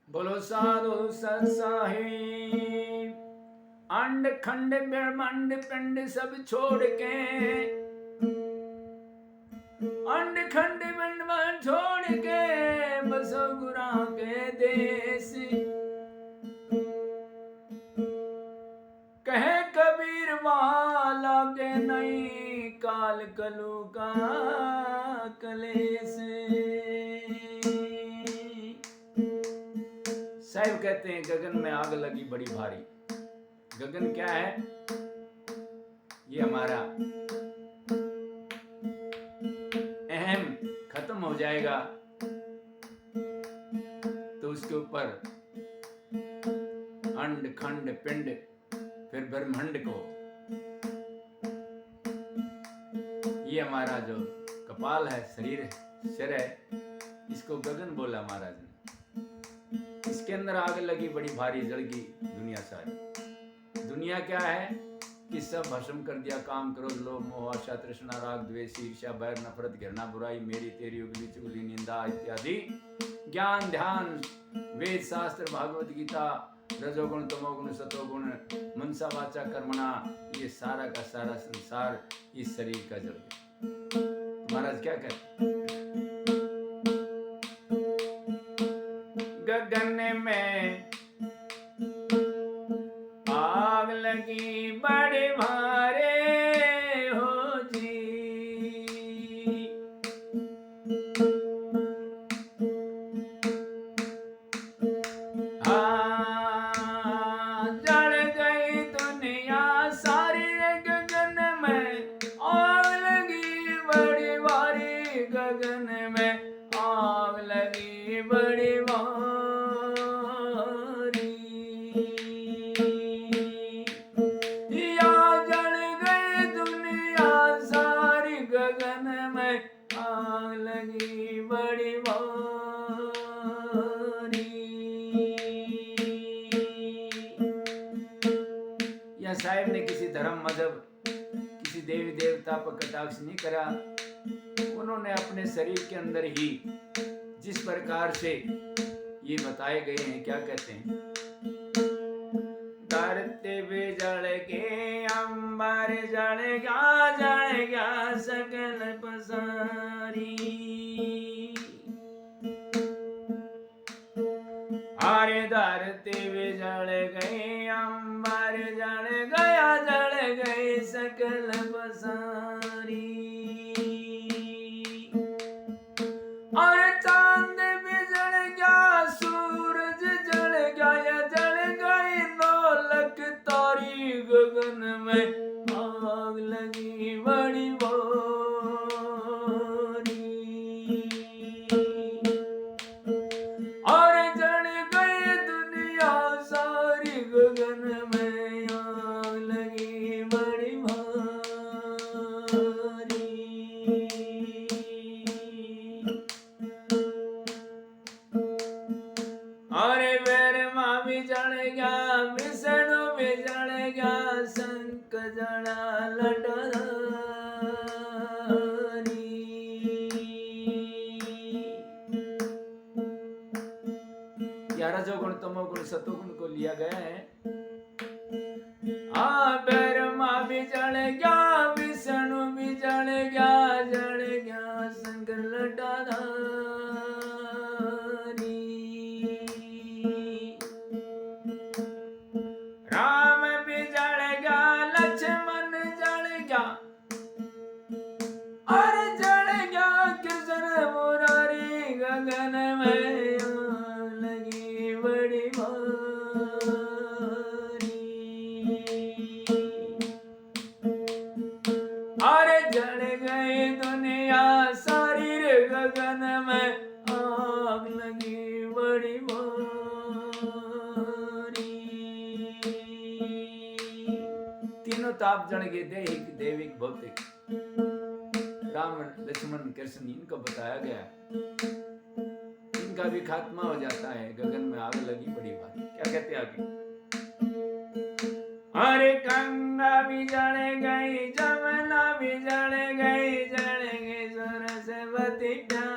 बोलो साधु सत साहिब। अंड खंड ब्रह्मांड पिंड सब छोड़ के, अंड खंड ब्रह्मांड छोड़ के बसो गुरा के देश। कहे कबीर वाला के नहीं काल कलु का कलेश। साहिब कहते हैं गगन में आग लगी बड़ी भारी। गगन क्या है? ये हमारा अहम खत्म हो जाएगा तो उसके ऊपर अंड खंड पिंड फिर ब्रह्मांड को, ये हमारा जो कपाल है, शरीर है, सिर है, इसको गगन बोला महाराज ने। इसके अंदर आग लगी बड़ी भारी, जल गई दुनिया सारी। दुनिया क्या है कि सब भस्म कर दिया। काम, क्रोध, लोभ, मोह, आशा, तृष्णा, राग, द्वेष, ईर्ष्या, बैर, नफरत, घृणा, बुराई, मेरी तेरी, उगली चुगली, निंदा इत्यादि। ज्ञान, ध्यान, वेद, शास्त्र, भागवत गीता, रजोगुण, तमोगुण, सतोगुण, मनसा वाचा कर्मणा, ये सारा का सारा संसार इस शरीर का जल गया। महाराज क्या कहते? गगन में आग लगी बड़े भारे हो जी। जल गई दुनिया सारी, गगन में आग लगी बड़ी भारी। गगन में आग लगी बड़ी भारी। या जल गई दुनिया सारी, गगन में आग लगी बड़ी भारी। या साहिब ने किसी धर्म, मजहब, किसी देवी देवता पर कटाक्ष नहीं करा। उन्होंने अपने शरीर के अंदर ही जिस प्रकार से ये बताए गए हैं, क्या कहते हैं? धरती भी जल के, अंबर जल गया सकल पसारी। अरे धरती भी जल गई, अंबर जल गई सकल पसारी। और चांद भी जल गया, सूरज जल गया, जल गई नौलख तारी। गगन में आग लगी बड़ी भारी। और जल गई दुनिया सारी, गगन में आग लगी बड़ी भारी। अरे ब्रह्मा भी जल गया, विष्णु भी जल गया, शंख जला लटधारी। रजोगुण, तमोगुण, सतोगुण को लिया गया है। ब्रह्मा भी जल गया, विष्णु भी जल गया शंख लटधारी। राम भी जल गया, लक्ष्मण जल गया, और जल गया कृष्ण मुरारी। गगन में आग लगी बड़ी भारी। अरे जल गई दुनिया सारी, गगन में आग लगी बड़ी भारी। तीनों ताप जल गए, दैहिक, दैविक, भौतिक। राम, लक्ष्मण, कृष्ण, इनको बताया गया, इनका भी खात्मा हो जाता है। गगन में आग लगी बड़ी भारी। क्या कहते आगे? अरे गंगा भी जल गई, जमुना भी जल गई सरस्वती प्यारी।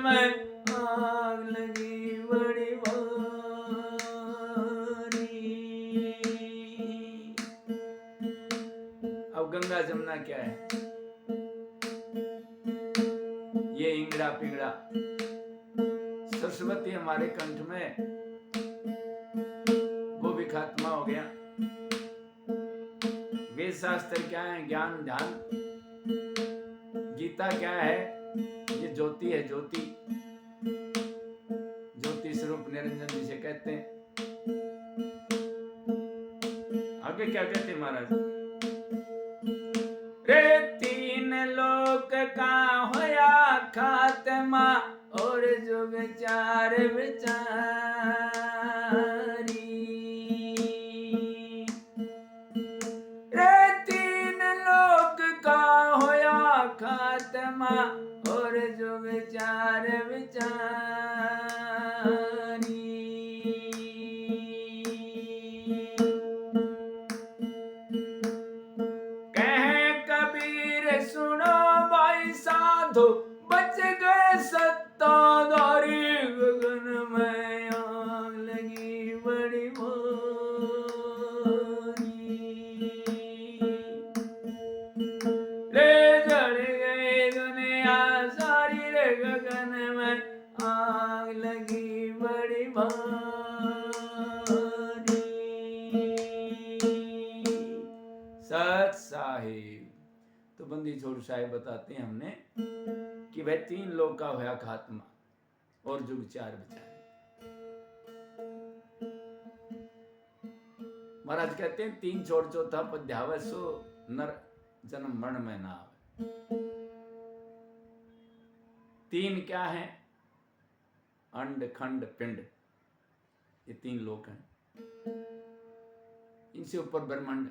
में आग लगी बड़ी भारी। अब गंगा जमुना क्या है? ये इंगड़ा पिंगड़ा। सरस्वती हमारे कंठ में, वो भी खात्मा हो गया। वेद शास्त्र क्या है? ज्ञान ध्यान। गीता क्या है? ये ज्योति है, ज्योति। ज्योति स्वरूप निरंजन जिसे कहते हैं। आगे क्या कहते हैं महाराज? रे तीन लोक का होया खात्मा और जो विचार विचारी। रे तीन लोक का होया खात्मा और जो विचार विचारी। कहे कबीर सुनो भाई साधु, बच गए सत्ताधारी, गगन में आग लगी बड़ी भारी। रे जल गए दुनिया सारी, रे गगन में आग लगी बड़ी भारी। सत साहिब। तो बंदी छोड़ साहिब बताते हैं हमने कि वह तीन लोग का होया खात्मा और जो विचार विचार। महाराज कहते हैं तीन छोड़ चौथा पद्यावत सो नर जन्म मरण में ना आवे। तीन क्या है? अंड खंड पिंड, ये तीन लोक हैं। इनसे ऊपर ब्रह्मांड,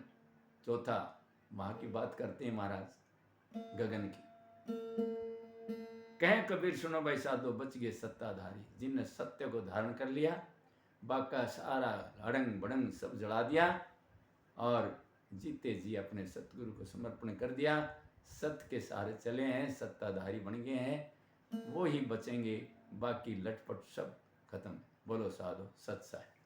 चौथा वहां की बात करते हैं महाराज गगन की। कहे कबीर सुनो भाई साधो, बच गए सत्ताधारी, जिनने सत्य को धारण कर लिया, बाका सारा अड़ंग बड़ंग सब जला दिया और जीते जी अपने सतगुरु को समर्पण कर दिया। सत्य के सहारे चले हैं, सत्ताधारी बन गए हैं, वो ही बचेंगे, बाकी लटपट सब खत्म। बोलो साधो सत साहिब।